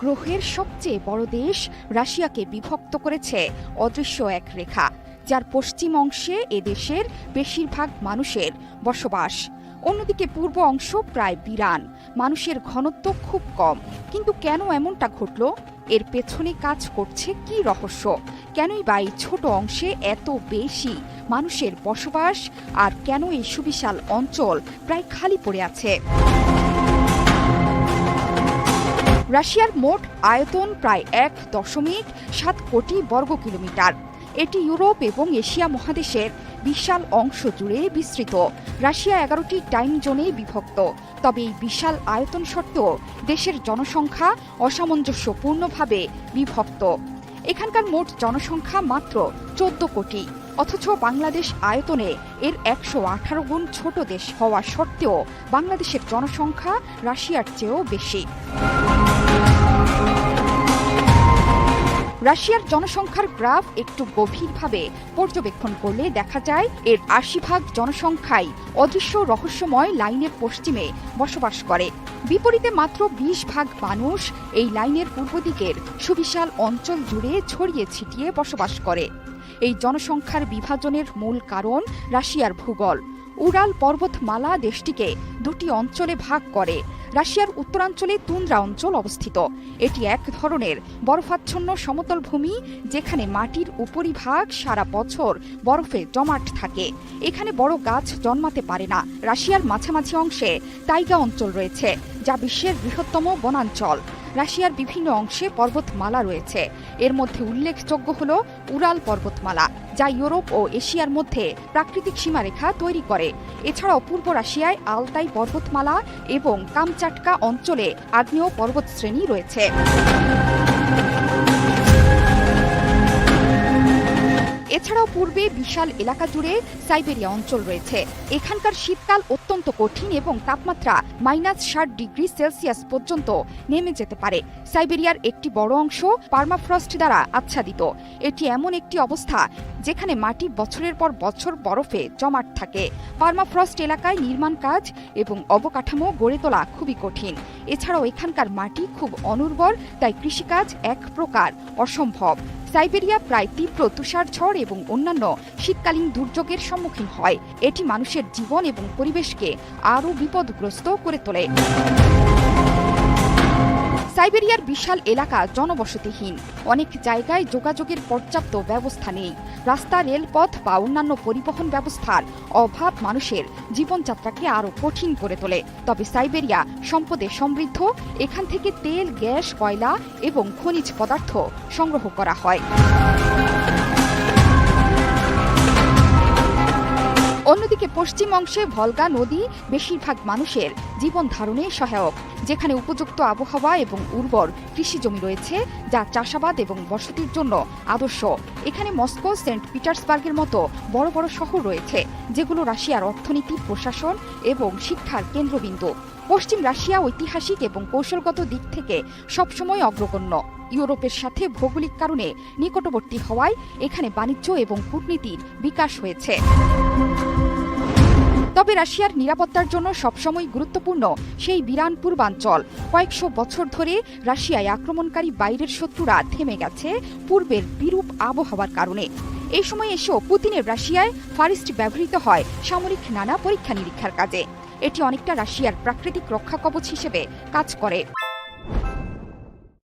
গ্রহের সবচেয়ে বড় দেশ রাশিয়াকে বিভক্ত করেছে অদৃশ্য এক রেখা, যার পশ্চিম অংশে এ দেশের বেশিরভাগ মানুষের বসবাস। অন্যদিকে পূর্ব অংশ প্রায় বিরান, মানুষের ঘনত্ব খুব কম। কিন্তু কেন এমনটা ঘটল? এর পেছনে কাজ করছে কি রহস্য? কেনই বা এই ছোট অংশে এত বেশি মানুষের বসবাস, আর কেন এই সুবিশাল অঞ্চল প্রায় খালি পড়ে আছে? রাশিয়ার মোট আয়তন প্রায় 1.7 কোটি বর্গ কিলোমিটার। এটি ইউরোপ এবং এশিয়া মহাদেশের বিশাল অংশ জুড়ে বিস্তৃত। রাশিয়া 11টি টাইম জোনে বিভক্ত। তবে এই বিশাল আয়তন সত্ত্বেও দেশের জনসংখ্যা অসামঞ্জস্যপূর্ণভাবে বিভক্ত। এখানকার মোট জনসংখ্যা মাত্র 14 কোটি, অথচ বাংলাদেশ আয়তনে এর 118 গুণ ছোট দেশ হওয়া সত্ত্বেও বাংলাদেশের জনসংখ্যা রাশিয়ার চেয়েও বেশি। রাশিয়ার জনসংখ্যার গ্রাফ একটু গভীরভাবে পর্যবেক্ষণ করলে দেখা যায় এর 80% জনসংখ্যাই অদৃশ্য রহস্যময় লাইনের পশ্চিমে বসবাস করে। বিপরীতে মাত্র 20% মানুষ এই লাইনের পূর্ব দিকের সুবিশাল অঞ্চল জুড়ে ছড়িয়ে ছিটিয়ে বসবাস করে। এই জনসংখ্যার বিভাজনের মূল কারণ রাশিয়ার ভূগোল। উরাল পর্বতমালা দেশটিকে দুটি অঞ্চলে ভাগ করে। রাশিয়ার উত্তরাঞ্চলে তুন্দ্রা অঞ্চল অবস্থিত। এটি এক ধরনের বরফাচ্ছন্ন সমতল ভূমি, যেখানে মাটির উপরিভাগ সারা বছর বরফে জমাট থাকে। এখানে বড় গাছ জন্মাতে পারে না। রাশিয়ার মাঝামাঝি অংশে তাইগা অঞ্চল রয়েছে, যা বিশ্বের বৃহত্তম বনাঞ্চল। রাশিয়ার বিভিন্ন অংশে পর্বতমালা রয়েছে। এর মধ্যে উল্লেখযোগ্য হল উরাল পর্বতমালা, যা ইউরোপ ও এশিয়ার মধ্যে প্রাকৃতিক সীমারেখা তৈরি করে। এছাড়াও পূর্ব রাশিয়ায় আলতাই পর্বতমালা এবং কামচাটকা অঞ্চলে আগ্নেয় পর্বতশ্রেণী রয়েছে। এছাড়াও পূর্বে বিশাল এলাকা জুড়ে সাইবেরিয়া অঞ্চল রয়েছে। এখানকার শীতকাল অত্যন্ত কঠিন এবং তাপমাত্রা -60 ডিগ্রি সেলসিয়াস পর্যন্ত নেমে যেতে পারে। সাইবেরিয়ার একটি বড় অংশ পার্মাফ্রস্ট দ্বারা আচ্ছাদিত। এটি এমন একটি অবস্থা যেখানে মাটি বছরের পর বছর বরফে জমাট থাকে। পার্মাফ্রস্ট এলাকায় নির্মাণ কাজ এবং অবকাঠামো গড়ে তোলা খুবই কঠিন। এছাড়াও এখানকার মাটি খুব অনুর্বর, তাই কৃষিকাজ এক প্রকার অসম্ভব। সাইবেরিয়া প্রায় তীব্র তুষারঝড় এবং অন্যান্য শীতকালীন দুর্যোগের সম্মুখীন হয়। এটি মানুষের জীবন এবং পরিবেশকে আরও বিপদগ্রস্ত করে তোলে। সাইবেরিয়ার বিশাল এলাকা জনবসতিহীন। অনেক জায়গায় যোগাযোগের পর্যাপ্ত ব্যবস্থা নেই। রাস্তা, রেলপথ বা অন্যান্য পরিবহন ব্যবস্থার অভাব মানুষের জীবনযাত্রাকে আরও কঠিন করে তোলে। তবে সাইবেরিয়া সম্পদে সমৃদ্ধ। এখান থেকে তেল, গ্যাস, কয়লা এবং খনিজ পদার্থ সংগ্রহ করা হয়। অন্যদিকে পশ্চিম অংশে ভলগা নদী বেশিরভাগ মানুষের জীবন ধারণে সহায়ক, যেখানে উপযুক্ত আবহাওয়া এবং উর্বর কৃষিজমি রয়েছে, যা চাষাবাদ এবং বসতির জন্য আদর্শ। এখানে মস্কো, সেন্ট পিটার্সবার্গের মতো বড় বড় শহর রয়েছে, যেগুলো রাশিয়ার অর্থনীতি, প্রশাসন এবং শিক্ষার কেন্দ্রবিন্দু। পশ্চিম রাশিয়া ঐতিহাসিক এবং কৌশলগত দিক থেকে সবসময় অগ্রগণ্য। ইউরোপের সাথে ভৌগোলিক কারণে নিকটবর্তী হওয়ায় এখানে বাণিজ্য এবং কূটনীতির বিকাশ হয়েছে। তবে রাশিয়ার নিরাপত্তার জন্য সবসময় গুরুত্বপূর্ণ সেই বিরান পূর্বাঞ্চল। কয়েকশো বছর ধরে রাশিয়ায় আক্রমণকারী বাইরের শত্রুরা থেমে গেছে পূর্বের বিরূপ আবহাওয়ার কারণে। এই সময় এসেও পুতিনের রাশিয়ায় ফারিস্ট ব্যবহৃত হয় সামরিক নানা পরীক্ষা নিরীক্ষার কাজে। এটি অনেকটা রাশিয়ার প্রাকৃতিক রক্ষা কবচ হিসেবে কাজ করে।